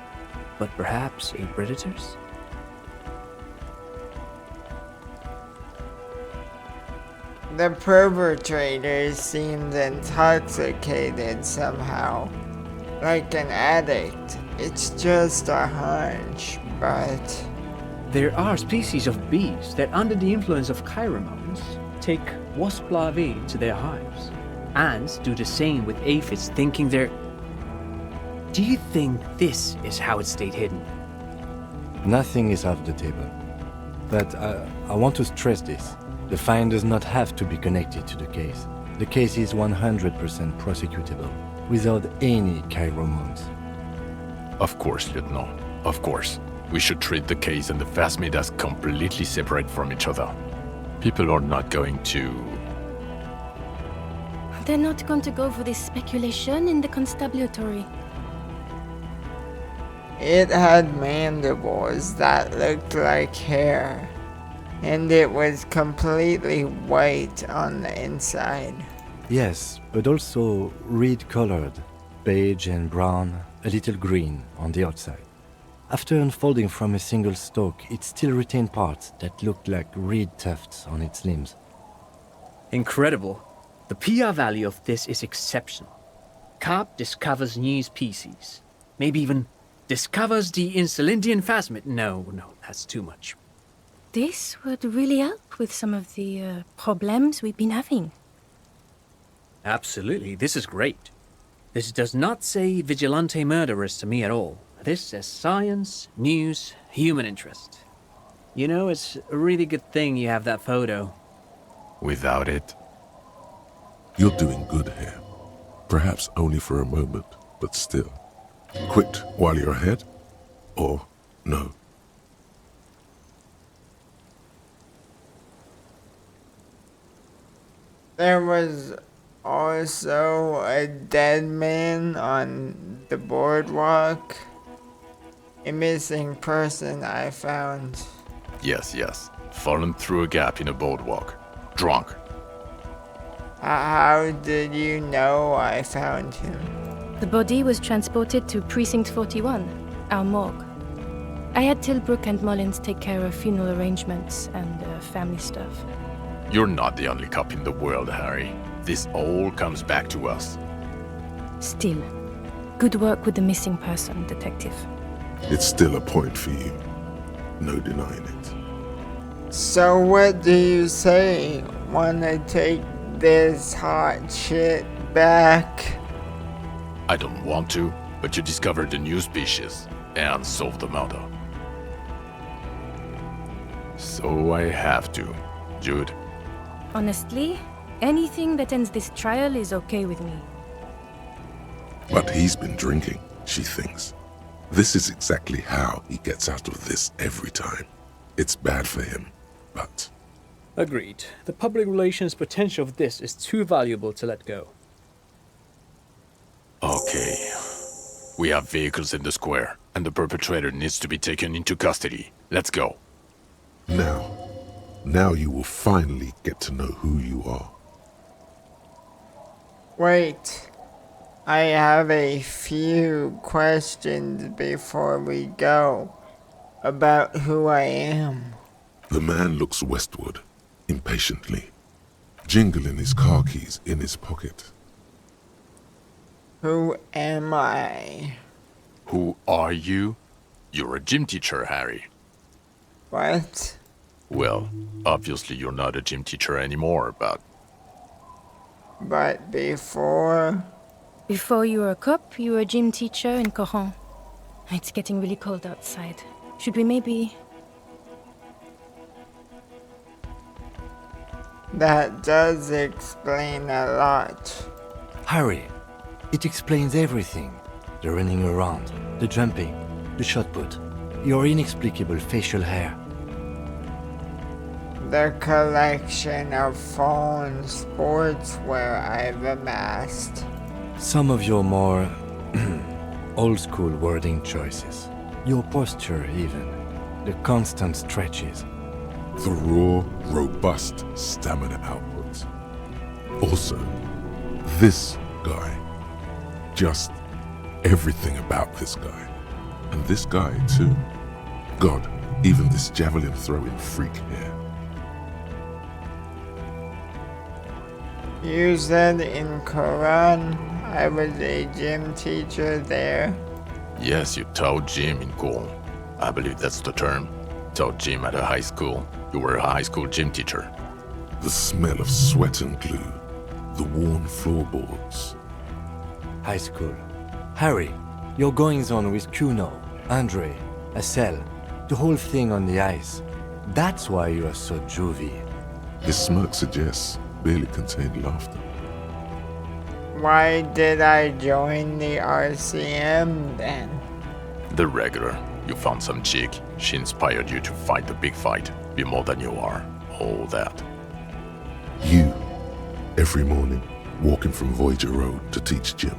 but perhaps a predator's? The perpetrator seemed intoxicated somehow, like an addict. It's just a hunch, but... There are species of bees that, under the influence of chiromones, take wasp larvae to their hives. Ants do the same with aphids, thinking they're... Do you think this is how it stayed hidden? Nothing is off the table. But I want to stress this. The find does not have to be connected to the case. The case is 100% prosecutable, without any chiromones. Of course, Lieutenant. Of course. We should treat the case and the Phasmid as completely separate from each other. People are not going to... They're not going to go for this speculation in the constabulary. It had mandibles that looked like hair, and it was completely white on the inside. Yes, but also reed-colored, beige and brown, a little green on the outside. After unfolding from a single stalk, it still retained parts that looked like reed tufts on its limbs. Incredible. The PR value of this is exceptional. Carp discovers new species. Maybe even discovers the Insulindian Phasmid. No, that's too much. This would really help with some of the problems we've been having. Absolutely, this is great. This does not say vigilante murderers to me at all. This says science, news, human interest. You know, it's a really good thing you have that photo. Without it, You're doing good here. Perhaps only for a moment, but still. Quit while you're ahead? Or no? There was also a dead man on the boardwalk. A missing person I found. yes, fallen through a gap in a boardwalk. Drunk. How did you know I found him? The body was transported to Precinct 41, our morgue. I had Tilbrook and Mullins take care of funeral arrangements and family stuff. You're not the only cop in the world, Harry. This all comes back to us. Still, good work with the missing person, Detective. It's still a point for you. No denying it. So what do you say? Wanna take this hot shit back? I don't want to, but you discovered a new species and solved the murder. So I have to. Jude, Honestly, anything that ends this trial is okay with me. But he's been drinking, she thinks. This is exactly how he gets out of this every time. It's bad for him, but... Agreed. The public relations potential of this is too valuable to let go. okay. We have vehicles in the square, and the perpetrator needs to be taken into custody. Let's go. Now you will finally get to know who you are. Wait. I have a few questions before we go about who I am. The man looks westward, impatiently, jingling his car keys in his pocket. Who am I? Who are you? You're a gym teacher, Harry. What? Well, obviously you're not a gym teacher anymore, but But before... Before you were a cop, you were a gym teacher in Coron. It's getting really cold outside. Should we maybe... That does explain a lot. Harry, it explains everything. The running around, the jumping, the shot put, your inexplicable facial hair. The collection of fallen sportswear I've amassed. Some of your more old-school wording choices. Your posture even. The constant stretches. The raw, robust stamina output. Also, this guy. Just everything about this guy. And this guy, too. God, even this javelin-throwing freak here. You said in Quran I was a gym teacher there. yes, you taught gym in Coron. I believe that's the term. Taught gym at a high school. You were a high school gym teacher. The smell of sweat and glue. The worn floorboards. High school. Harry, your goings-on with Kuno, Andre, Acel, the whole thing on the ice. That's why you are so juvie. His smirk suggests barely contained laughter. Why did I join the RCM then? The regular. You found some chick. She inspired you to fight the big fight. Be more than you are. All that. You, every morning, walking from Voyager Road to teach gym.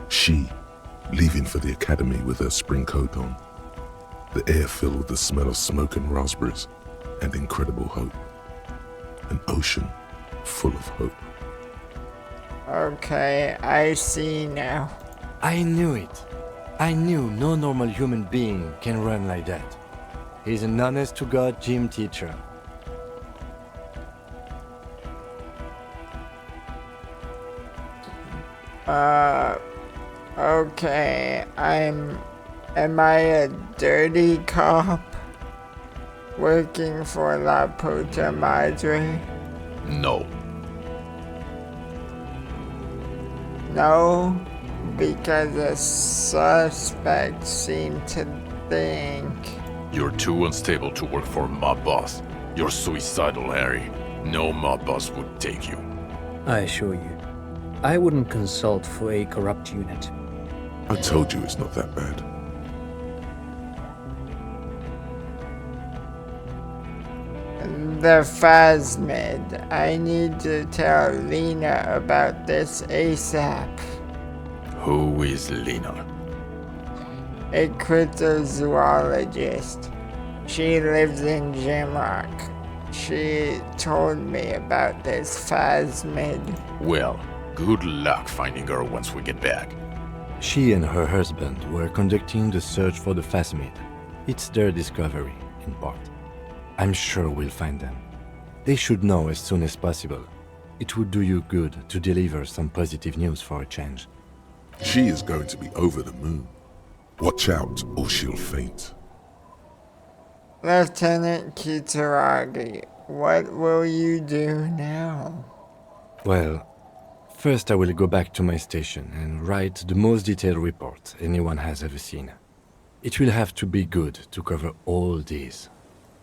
She, leaving for the academy with her spring coat on. The air filled with the smell of smoke and raspberries and incredible hope. An ocean full of hope. Okay, I see now. I knew it. I knew no normal human being can run like that. He's an honest-to-God gym teacher. Okay, am I a dirty cop? Working for La Puta Madre? No. No, because the suspect seemed to think... You're too unstable to work for a mob boss. You're suicidal, Harry. No mob boss would take you. I assure you, I wouldn't consult for a corrupt unit. I told you it's not that bad. The Phasmid. I need to tell Lena about this ASAP. Who is Lena? A cryptozoologist. She lives in Jamrock. She told me about this Phasmid. Well, good luck finding her once we get back. She and her husband were conducting the search for the Phasmid. It's their discovery, in part. I'm sure we'll find them. They should know as soon as possible. It would do you good to deliver some positive news for a change. She is going to be over the moon. Watch out, or she'll faint. Lieutenant Kitaragi, what will you do now? Well, first I will go back to my station and write the most detailed report anyone has ever seen. It will have to be good to cover all these.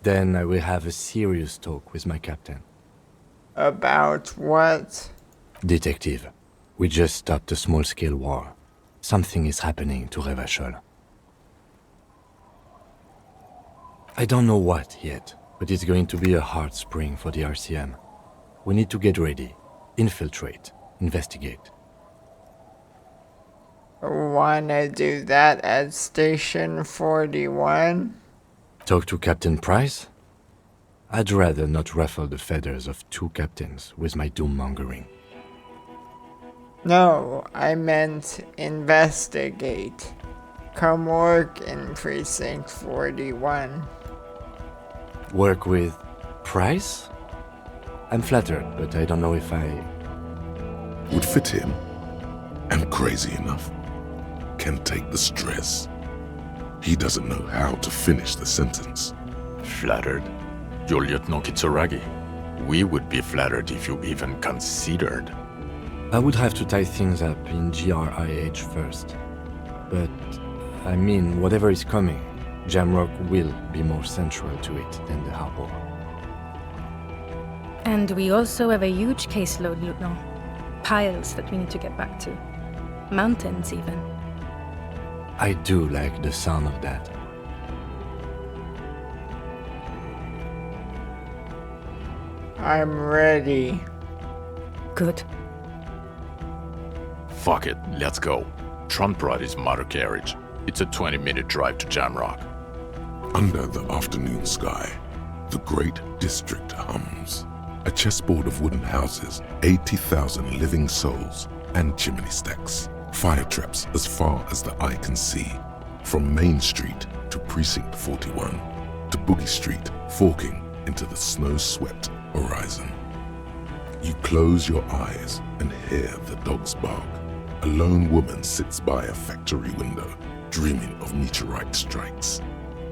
Then I will have a serious talk with my captain. About what? Detective, we just stopped a small-scale war. Something is happening to Revachol. I don't know what yet, but it's going to be a hard spring for the RCM. We need to get ready, infiltrate, investigate. Wanna do that at Station 41? Talk to Captain Price? I'd rather not ruffle the feathers of two captains with my doom-mongering. No, I meant investigate. Come work in Precinct 41. Work with Price? I'm flattered, but I don't know if I... Would fit him. And crazy enough. Can take the stress. He doesn't know how to finish the sentence. Flattered? You're Lieutenant Kitsuragi. We would be flattered if you even considered. I would have to tie things up in GRIH first. But, I mean, whatever is coming, Jamrock will be more central to it than the harbor. And we also have a huge caseload, Lieutenant. Piles that we need to get back to. Mountains, even. I do like the sound of that. I'm ready. Good. Fuck it, let's go. Trump brought his motor carriage. It's a 20-minute drive to Jamrock. Under the afternoon sky, the great district hums. A chessboard of wooden houses, 80,000 living souls, and chimney stacks. Fire traps as far as the eye can see. From Main Street to Precinct 41, to Boogie Street, forking into the snow-swept horizon. You close your eyes and hear the dogs bark. A lone woman sits by a factory window, dreaming of meteorite strikes.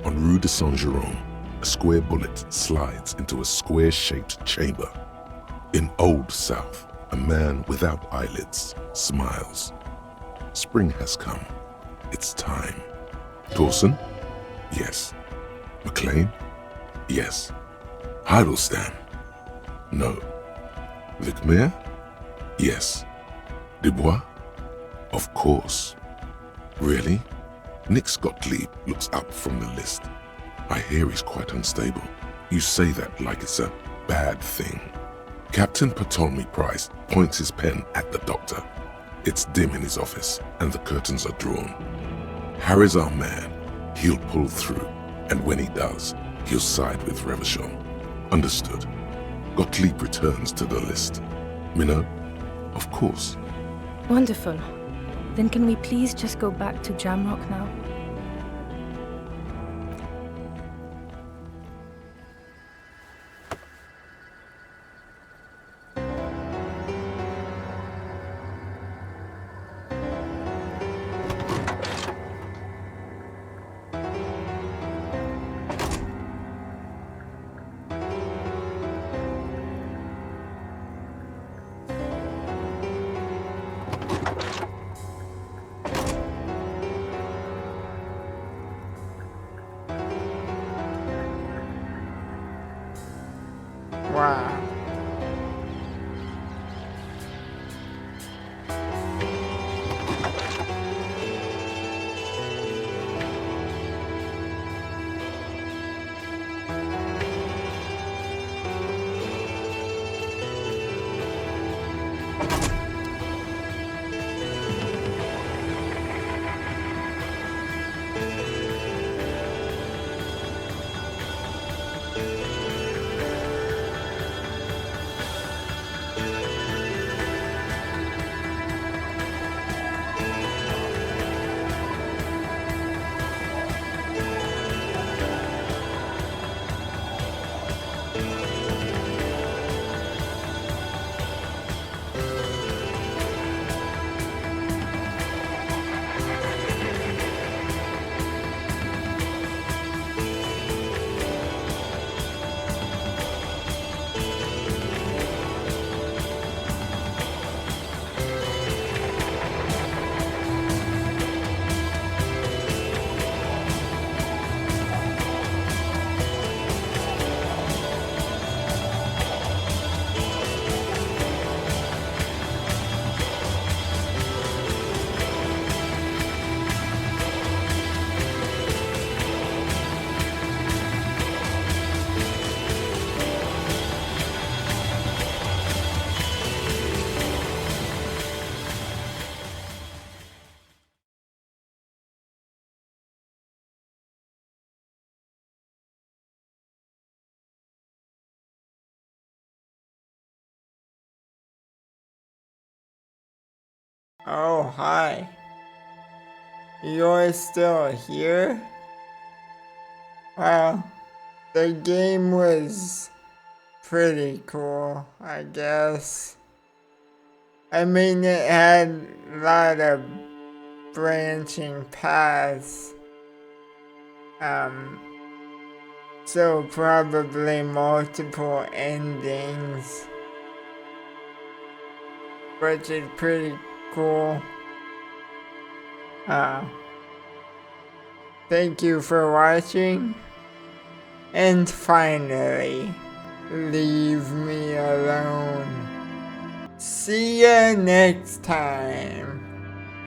On Rue de Saint-Jérôme, a square bullet slides into a square-shaped chamber. In Old South, a man without eyelids smiles. Spring has come. It's time. Dawson? Yes. McLean? Yes. Heidelstein? No. Vicmere? Yes. Dubois? Of course. Really? Nick Gottlieb looks up from the list. I hear he's quite unstable. You say that like it's a bad thing. Captain Ptolemy Price points his pen at the doctor. It's dim in his office, and the curtains are drawn. Harry's our man. He'll pull through, and when he does, he'll side with Revachol. Understood. Gottlieb returns to the list. Minnow? Of course. Wonderful. Then can we please just go back to Jamrock now? Wow. Oh, hi. You're still here? Well, the game was pretty cool, I guess. I mean, it had a lot of branching paths. So probably multiple endings, which is pretty cool. Thank you for watching, and finally, leave me alone. See ya next time.